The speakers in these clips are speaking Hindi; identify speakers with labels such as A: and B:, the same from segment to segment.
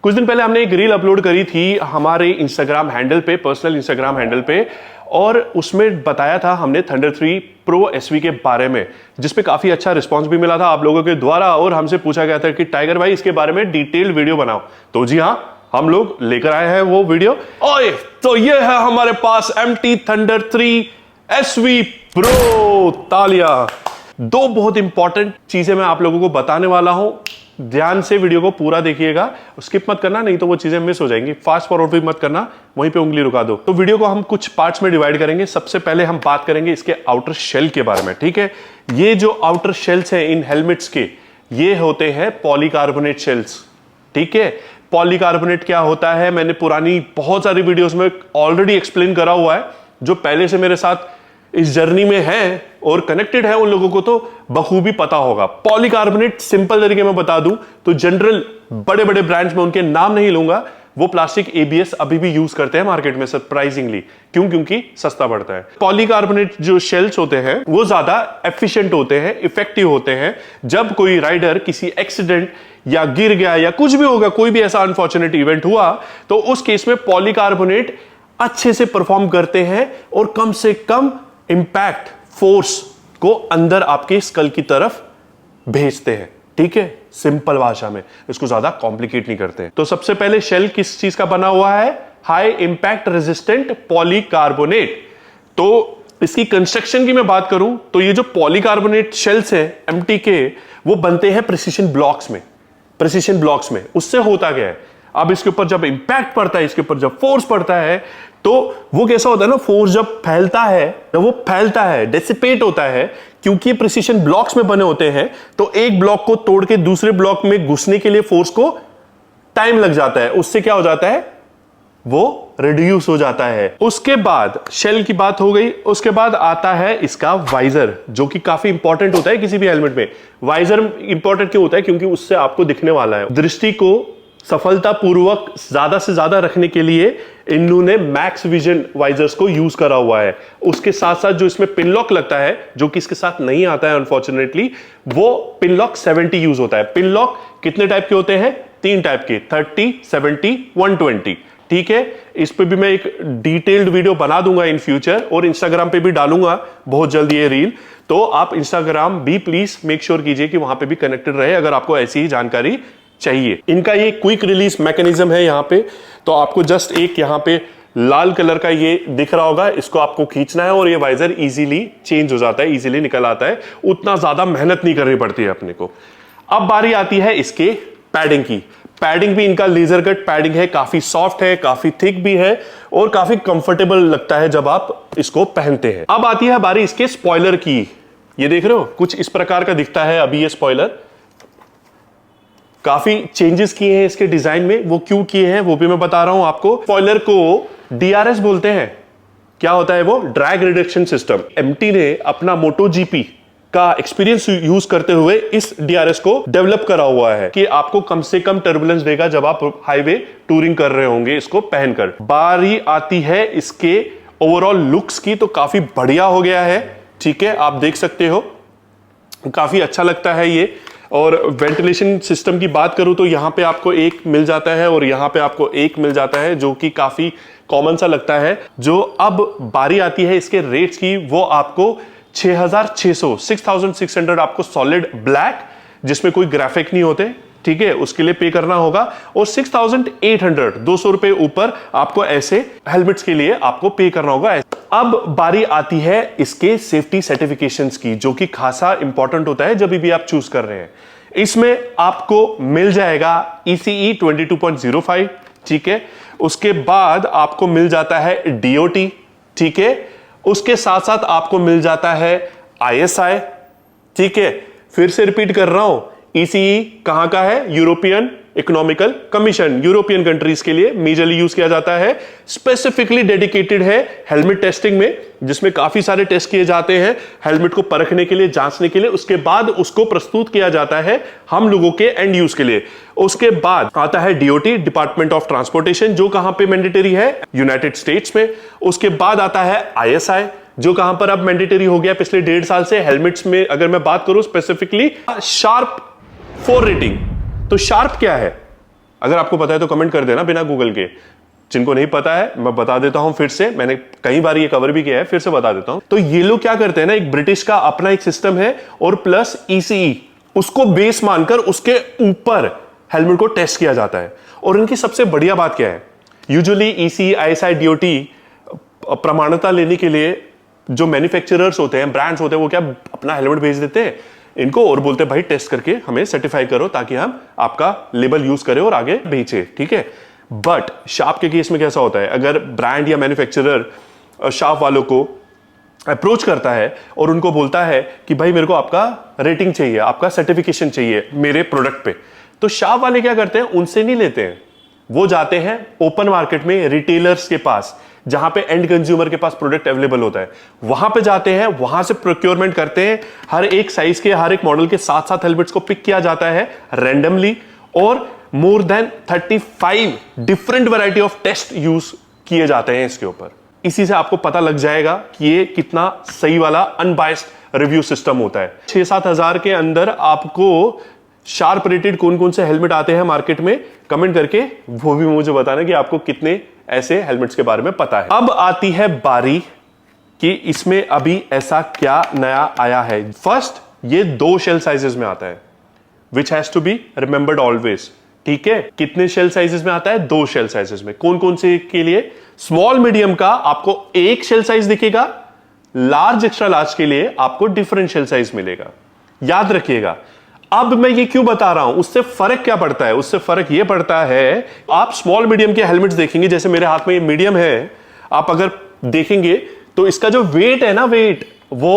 A: कुछ दिन पहले हमने एक रील अपलोड करी थी हमारे इंस्टाग्राम हैंडल पे, पर्सनल इंस्टाग्राम हैंडल पे, और उसमें बताया था हमने थंडर 3 प्रो SV के बारे में, जिसपे काफी अच्छा रिस्पांस भी मिला था आप लोगों के द्वारा, और हमसे पूछा गया था कि टाइगर भाई इसके बारे में डिटेल्ड वीडियो बनाओ। तो जी हाँ, हम लोग लेकर आए हैं वो वीडियो। ओए तो ये है हमारे पास MT थंडर 3 SV प्रो। तालियां। दो बहुत इंपॉर्टेंट चीजें मैं आप लोगों को बताने वाला हूं, ध्यान से वीडियो को पूरा देखिएगा, स्किप मत करना, नहीं तो वो चीजें मिस हो जाएंगी। फास्ट फॉरवर्ड भी मत करना, वहीं पे उंगली रुका दो। तो वीडियो को हम कुछ पार्ट्स में डिवाइड करेंगे। सबसे पहले हम बात करेंगे इसके आउटर शेल के बारे में, ठीक है। ये जो आउटर शेल्स हैं इन हेलमेट्स के, ये होते हैं पॉलीकार्बोनेट शेल्स, ठीक है। पॉलीकार्बोनेट क्या होता है मैंने पुरानी बहुत सारी वीडियोस में ऑलरेडी एक्सप्लेन करा हुआ है। जो पहले से मेरे साथ इस जर्नी में है और कनेक्टेड है उन लोगों को तो बखूबी पता होगा। पॉलीकार्बोनेट सिंपल तरीके में बता दूं तो जनरल बड़े बड़े ब्रांड्स में, उनके नाम नहीं लूंगा, वो प्लास्टिक ABS अभी भी यूज करते हैं मार्केट में सरप्राइजिंगली। क्यों? क्योंकि सस्ता पड़ता है। पॉलीकार्बोनेट जो शेल्स होते हैं वो ज्यादा एफिशिएंट होते हैं, इफेक्टिव होते हैं। जब कोई राइडर किसी एक्सीडेंट या गिर गया या कुछ भी होगा, कोई भी ऐसा अनफॉर्चुनेट इवेंट हुआ, तो उस केस में पॉलीकार्बोनेट अच्छे से परफॉर्म करते हैं और कम से कम इंपैक्ट फोर्स को अंदर आपके स्कल की तरफ भेजते हैं, ठीक है। सिंपल भाषा में, इसको ज्यादा कॉम्प्लिकेट नहीं करते। तो सबसे पहले शेल किस चीज का बना हुआ है? High impact resistant polycarbonate. तो इसकी कंस्ट्रक्शन की मैं बात करूं तो ये जो पॉलीकार्बोनेट शेल्स है MT के, वो बनते हैं प्रिसीजन ब्लॉक्स में। प्रिसीजन ब्लॉक्स में उससे होता क्या है, अब इसके ऊपर जब इंपैक्ट पड़ता है, इसके ऊपर जब फोर्स पड़ता है, तो वो कैसा होता है ना, फोर्स जब फैलता है, जब वो फैलता है, डेसिपेट होता है, क्योंकि प्रिसीजन ब्लॉक्स में बने होते हैं, तो एक ब्लॉक को तोड़ के दूसरे ब्लॉक में घुसने के लिए फोर्स को टाइम लग जाता है। उससे क्या हो जाता है, वो रिड्यूस हो जाता है। उसके बाद शेल की बात हो गई, उसके बाद आता है इसका वाइजर, जो कि काफी इंपॉर्टेंट होता है किसी भी हेलमेट में। वाइजर इंपॉर्टेंट क्यों होता है? क्योंकि उससे आपको दिखने वाला है। दृष्टि को सफलतापूर्वक ज्यादा से ज्यादा रखने के लिए इन्होंने मैक्स विजन वाइजर्स को यूज करा हुआ है। उसके साथ साथ जो इसमें पिन लॉक लगता है, जो कि इसके साथ नहीं आता है अनफॉर्चुनेटली, वो पिन लॉक 70 यूज होता है। पिन लॉक कितने टाइप के होते हैं? 3 टाइप के, 30, 70, 120, ठीक है। इस पे भी मैं एक डिटेल्ड वीडियो बना दूंगा इन फ्यूचर, और इंस्टाग्राम पे भी डालूंगा बहुत जल्दी ये रील। तो आप इंस्टाग्राम भी प्लीज मेक श्योर कीजिए कि वहां पे भी कनेक्टेड रहे अगर आपको ऐसी ही जानकारी चाहिए। इनका ये क्विक रिलीज मैकेनिज्म है यहाँ पे, तो आपको जस्ट एक यहाँ पे लाल कलर का ये दिख रहा होगा, इसको आपको खींचना है और ये वाइजर इजीली चेंज हो जाता है, इजीली निकल आता है। उतना ज्यादा मेहनत नहीं करनी पड़ती है अपने को। अब बारी आती है इसके पैडिंग की। पैडिंग भी इनका लेजर कट पैडिंग है, काफी सॉफ्ट है, काफी थिक भी है और काफी कंफर्टेबल लगता है जब आप इसको पहनते हैं। अब आती है बारी इसके स्पॉइलर की। ये देख रहे हो, कुछ इस प्रकार का दिखता है अभी ये स्पॉइलर। काफी चेंजेस किए हैं इसके डिजाइन में, वो क्यों किए हैं वो भी मैं बता रहा हूं आपको। स्पॉइलर को DRS बोलते हैं। क्या होता है वो? Drag reduction system. MT ने अपना MotoGP का एक्सपीरियंस यूज करते हुए इस DRS को डेवलप करा हुआ है कि आपको कम से कम टर्बुलेंस देगा जब आप हाईवे टूरिंग कर रहे होंगे इसको पहनकर। बारी आती है इसके ओवरऑल लुक्स की, तो काफी बढ़िया हो गया है, ठीक है। आप देख सकते हो काफी अच्छा लगता है ये। और वेंटिलेशन सिस्टम की बात करूं तो यहां पे आपको एक मिल जाता है और यहां पे आपको एक मिल जाता है, जो कि काफी कॉमन सा लगता है। जो अब बारी आती है इसके रेट्स की, वो आपको 6,600 आपको सॉलिड ब्लैक, जिसमें कोई ग्राफिक नहीं होते, ठीक है, उसके लिए पे करना होगा। और 6,800 200 रुपए ऊपर आपको ऐसे हेलमेट्स के लिए आपको पे करना होगा। अब बारी आती है इसके सेफ्टी सर्टिफिकेशंस की, जो कि खासा इंपॉर्टेंट होता है जब भी आप चूज कर रहे हैं। इसमें आपको मिल जाएगा ECE 22.05, ठीक है। उसके बाद आपको मिल जाता है DOT, ठीक है। उसके साथ साथ आपको मिल जाता है ISI, ठीक है। फिर से रिपीट कर रहा हूं, ECE कहां का है? European economical commission, European countries के लिए मेजरली यूज किया जाता है। स्पेसिफिकली डेडिकेटेड है हेलमेट टेस्टिंग में, जिसमें काफी सारे टेस्ट किए जाते हैं हेलमेट को परखने के लिए, जांचने के लिए। उसके बाद उसको प्रस्तुत किया जाता है हम लोगों के एंड यूज के लिए। उसके बाद आता है DOT, डिपार्टमेंट ऑफ ट्रांसपोर्टेशन, जो कहां पे मैंडेटरी है? यूनाइटेड स्टेट्स में। उसके बाद आता है ISI, जो कहां पर अब मैंडेटरी हो गया पिछले 1.5 साल से हेलमेट्स में। अगर मैं बात करूं स्पेसिफिकली शार्प 4 रेटिंग, तो शार्प क्या है? अगर आपको पता है तो कमेंट कर देना बिना गूगल के। जिनको नहीं पता है मैं बता देता हूं फिर से, मैंने कई बार ये कवर भी किया है, फिर से बता देता हूं। तो ये लोग क्या करते हैं ना, एक ब्रिटिश का अपना एक सिस्टम है और प्लस ईसीई, उसको बेस मानकर उसके ऊपर हेलमेट को टेस्ट किया जाता है। और इनकी सबसे बढ़िया बात क्या है, यूजुअली ईसीई, आईएसआई, डीओटी प्रमाणता लेने के लिए जो मैन्युफैक्चरर्स होते हैं, ब्रांड्स होते हैं, वो क्या अपना हेलमेट भेज देते हैं इनको और बोलते हैं भाई टेस्ट करके हमें सर्टिफाई करो ताकि हम आपका लेबल यूज करें और आगे बेचे, ठीक है। बट शार्प के केस में कैसा होता है, अगर ब्रांड या मैन्युफैक्चरर शार्प वालों को अप्रोच करता है और उनको बोलता है कि भाई मेरे को आपका रेटिंग चाहिए, आपका सर्टिफिकेशन चाहिए मेरे प्रोडक्ट पे, तो शार्प वाले क्या करते हैं, उनसे नहीं लेते हैं, वो जाते हैं ओपन मार्केट में रिटेलर्स के पास, जहां पे एंड कंज्यूमर के पास प्रोडक्ट अवेलेबल होता है, वहां पे जाते हैं, वहां से प्रोक्योरमेंट करते हैं। हर एक साइज के, हर एक मॉडल के साथ साथ हेलमेट्स को पिक किया जाता है रैंडमली, और more than 35 different variety of test use किए जाते हैं इसके ऊपर। इसी से आपको पता लग जाएगा कि ये कितना सही वाला अनबायस्ड रिव्यू सिस्टम होता है। 6-7 हजार के अंदर आपको शार्प रेटेड कौन कौन से हेलमेट आते हैं मार्केट में, कमेंट करके वो भी मुझे बताना कि आपको कितने ऐसे हेलमेट्स के बारे में पता है। अब आती है बारी कि इसमें अभी ऐसा क्या नया आया है। फर्स्ट, ये 2 शेल साइजेस में आता है, which has to be remembered always, ठीक है। कितने शेल साइजेस में आता है, 2 शेल साइजेस में। कौन कौन से के लिए, स्मॉल मीडियम का आपको एक शेल साइज दिखेगा, लार्ज एक्स्ट्रा लार्ज के लिए आपको डिफरेंट शेल साइज मिलेगा, याद रखिएगा। अब मैं ये क्यों बता रहा हूं, उससे फर्क क्या पड़ता है, उससे फर्क ये पड़ता है, आप स्मॉल मीडियम के हेलमेट्स देखेंगे, जैसे मेरे हाथ में ये मीडियम है, आप अगर देखेंगे तो इसका जो वेट है ना, वेट वो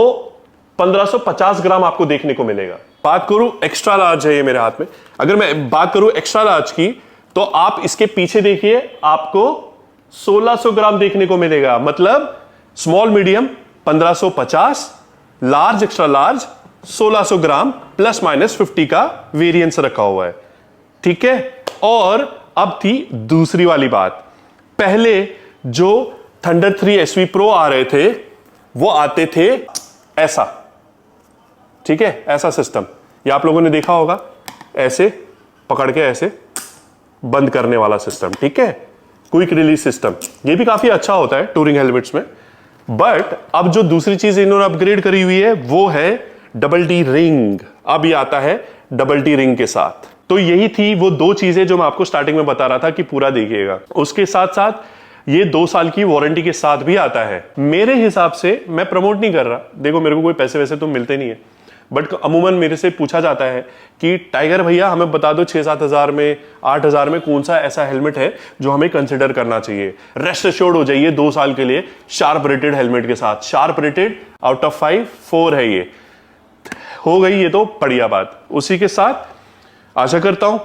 A: 1550 ग्राम आपको देखने को मिलेगा। बात करूं एक्स्ट्रा लार्ज है ये मेरे हाथ में, अगर मैं बात करूं एक्स्ट्रा लार्ज की, तो आप इसके पीछे देखिए, आपको 1600 ग्राम देखने को मिलेगा। मतलब small medium 1550, large extra large 1600 ग्राम, प्लस माइनस 50 का वेरिएंस रखा हुआ है, ठीक है। और अब थी दूसरी वाली बात, पहले जो थंडर 3 SV Pro आ रहे थे वो आते थे ऐसा, ठीक है, ऐसा सिस्टम, ये आप लोगों ने देखा होगा, ऐसे पकड़ के ऐसे बंद करने वाला सिस्टम, ठीक है, क्विक रिलीज सिस्टम। ये भी काफी अच्छा होता है टूरिंग हेलमेट्स में। बट अब जो दूसरी चीज इन्होंने अपग्रेड करी हुई है वो है डबल डी रिंग। अब ये आता है डबल डी रिंग के साथ। तो यही थी वो 2 चीजें जो मैं आपको स्टार्टिंग में बता रहा था कि पूरा देखिएगा। उसके साथ साथ ये 2 साल की वारंटी के साथ भी आता है। मेरे हिसाब से, मैं प्रमोट नहीं कर रहा, देखो मेरे को कोई पैसे वैसे तो मिलते नहीं है, बट अमूमन मेरे से पूछा जाता है कि टाइगर भैया हमें बता दो 6-7 हजार में, 8 हजार में कौन सा ऐसा हेलमेट है जो हमें कंसिडर करना चाहिए। रेस्ट एश्योर्ड हो जाइए 2 साल के लिए शार्प रेटेड हेलमेट के साथ। शार्प रेटेड आउट ऑफ 5 4 है, ये हो गई ये तो बढ़िया बात। उसी के साथ आशा करता हूं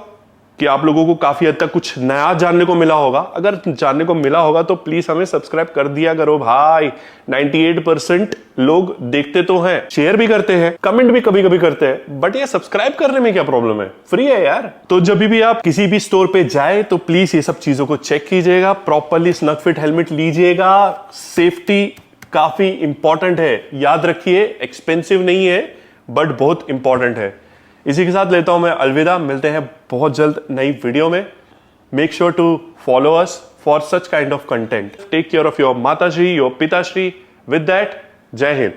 A: कि आप लोगों को काफी हद तक कुछ नया जानने को मिला होगा। अगर जानने को मिला होगा तो प्लीज हमें सब्सक्राइब कर दिया करो भाई। 98% लोग देखते तो हैं, शेयर भी करते हैं, कमेंट भी कभी कभी करते हैं, बट ये सब्सक्राइब करने में क्या प्रॉब्लम है, फ्री है यार। तो जब भी आप किसी भी स्टोर पे जाए तो प्लीज ये सब चीजों को चेक कीजिएगा, प्रॉपरली स्नग फिट हेलमेट लीजिएगा। सेफ्टी काफी इंपॉर्टेंट है, याद रखिए, एक्सपेंसिव नहीं है बट बहुत इंपॉर्टेंट है। इसी के साथ लेता हूं मैं अलविदा, मिलते हैं बहुत जल्द नई वीडियो में। Make sure to follow us for such kind of content. Take care of your माताश्री, योर पिताश्री। With that, Jai Hind.